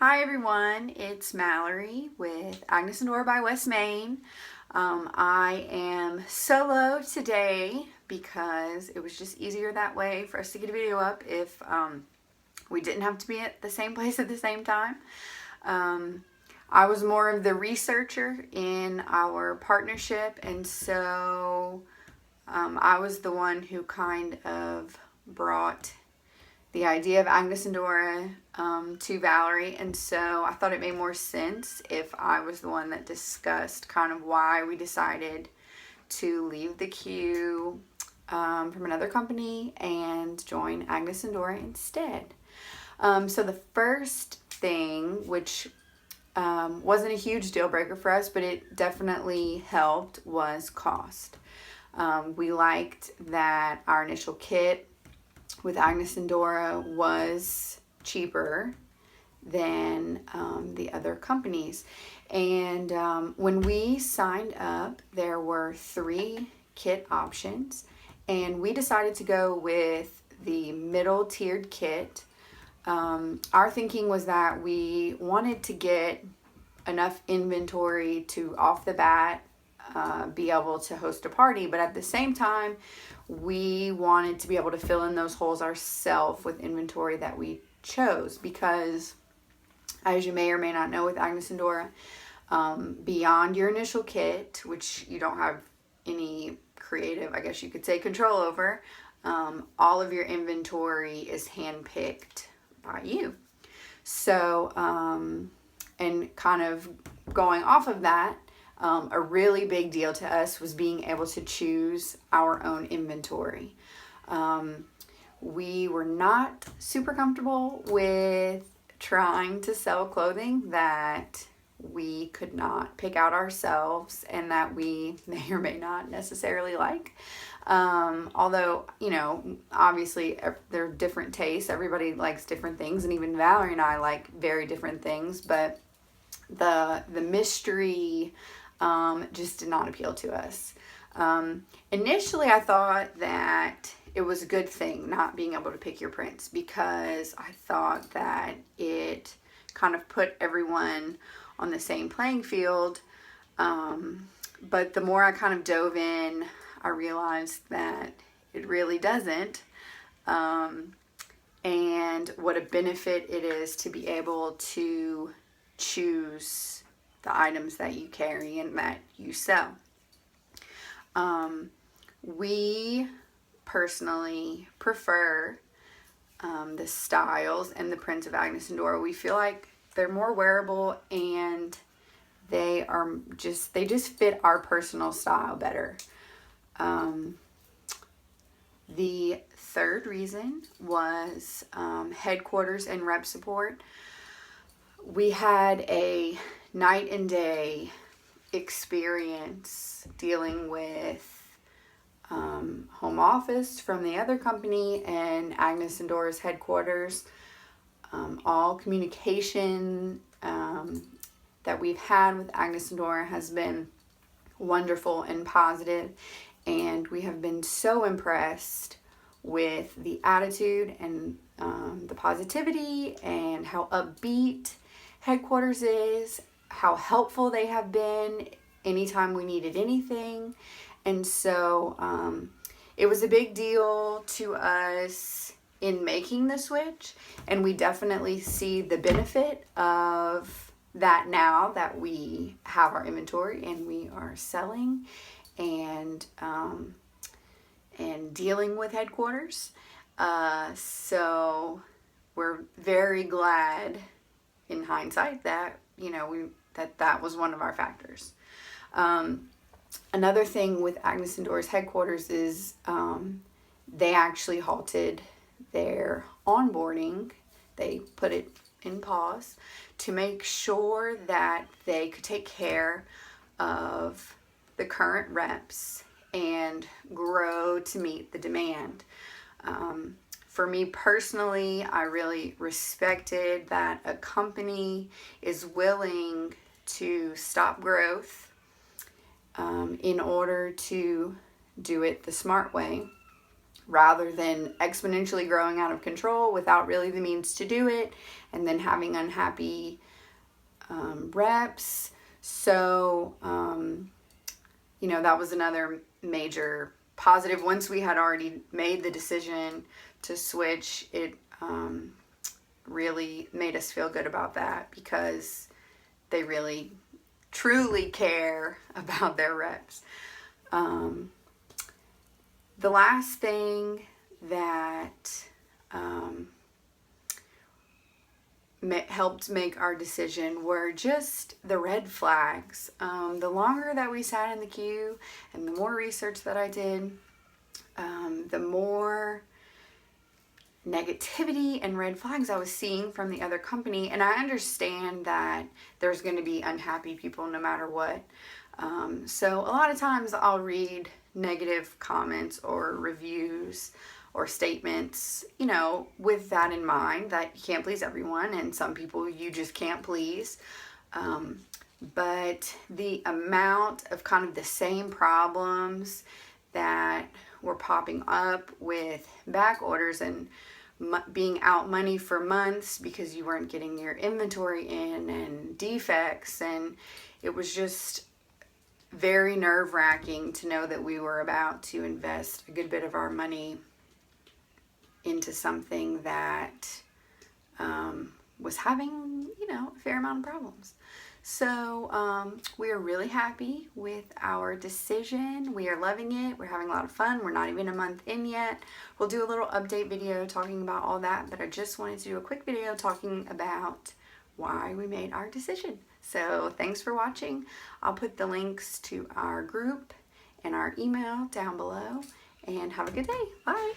Hi everyone, it's Mallory with Agnes Dora by West Main. I am solo today because it was just easier that way for us to get a video up if we didn't have to be at the same place at the same time. I was more of the researcher in our partnership, and so I was the one who kind of brought the idea of Agnes and Dora to Valerie, and so I thought it made more sense if I was the one that discussed kind of why we decided to leave the queue from another company and join Agnes and Dora instead. So the first thing, which wasn't a huge deal breaker for us, but it definitely helped, was cost. We liked that our initial kit with Agnes and Dora was cheaper than the other companies. And when we signed up, there were 3 kit options, and we decided to go with the middle tiered kit. Our thinking was that we wanted to get enough inventory to, off the bat, be able to host a party, but at the same time we wanted to be able to fill in those holes ourselves with inventory that we chose, because as you may or may not know, with Agnes and Dora, beyond your initial kit, which you don't have any creative, I guess you could say, control over, all of your inventory is handpicked by you. So and kind of going off of that, a really big deal to us was being able to choose our own inventory. We were not super comfortable with trying to sell clothing that we could not pick out ourselves and that we may or may not necessarily like. Although, obviously there are different tastes. Everybody likes different things, and even Valerie and I like very different things, but the mystery just did not appeal to us. Initially, I thought that it was a good thing not being able to pick your prints, because I thought that it kind of put everyone on the same playing field. But the more I kind of dove in, I realized that it really doesn't. And what a benefit it is to be able to choose the items that you carry and that you sell. We personally prefer the styles and the prints of Agnes and Dora. We feel like they're more wearable, and they just fit our personal style better. The third reason was headquarters and rep support. We had a night and day experience dealing with home office from the other company and Agnes and Dora's headquarters. All communication that we've had with Agnes and Dora has been wonderful and positive, and we have been so impressed with the attitude and the positivity and how upbeat headquarters is, how helpful they have been anytime we needed anything. And so it was a big deal to us in making the switch, and we definitely see the benefit of that now that we have our inventory and we are selling and dealing with headquarters. So we're very glad in hindsight that that was one of our factors. Another thing with Agnes and Dora's headquarters is they actually halted their onboarding. They put it in pause to make sure that they could take care of the current reps and grow to meet the demand. For me personally, I really respected that a company is willing to stop growth in order to do it the smart way. rather than exponentially growing out of control without really the means to do it, and then having unhappy reps. So, that was another major positive. Once we had already made the decision to switch, it really made us feel good about that, because they really truly care about their reps. The last thing that helped make our decision were just the red flags. The longer that we sat in the queue and the more research that I did, the more negativity and red flags I was seeing from the other company. And I understand that there's going to be unhappy people no matter what. So a lot of times I'll read negative comments or reviews or statements, with that in mind, that you can't please everyone, and some people you just can't please. But the amount of kind of the same problems that were popping up with back orders and being out money for months because you weren't getting your inventory in, and defects, and it was just very nerve-wracking to know that we were about to invest a good bit of our money into something that was having, a fair amount of problems. So we are really happy with our decision. We are loving it. We're having a lot of fun. We're not even a month in yet. We'll do a little update video talking about all that, but I just wanted to do a quick video talking about why we made our decision. So thanks for watching. I'll put the links to our group and our email down below, and have a good day. Bye.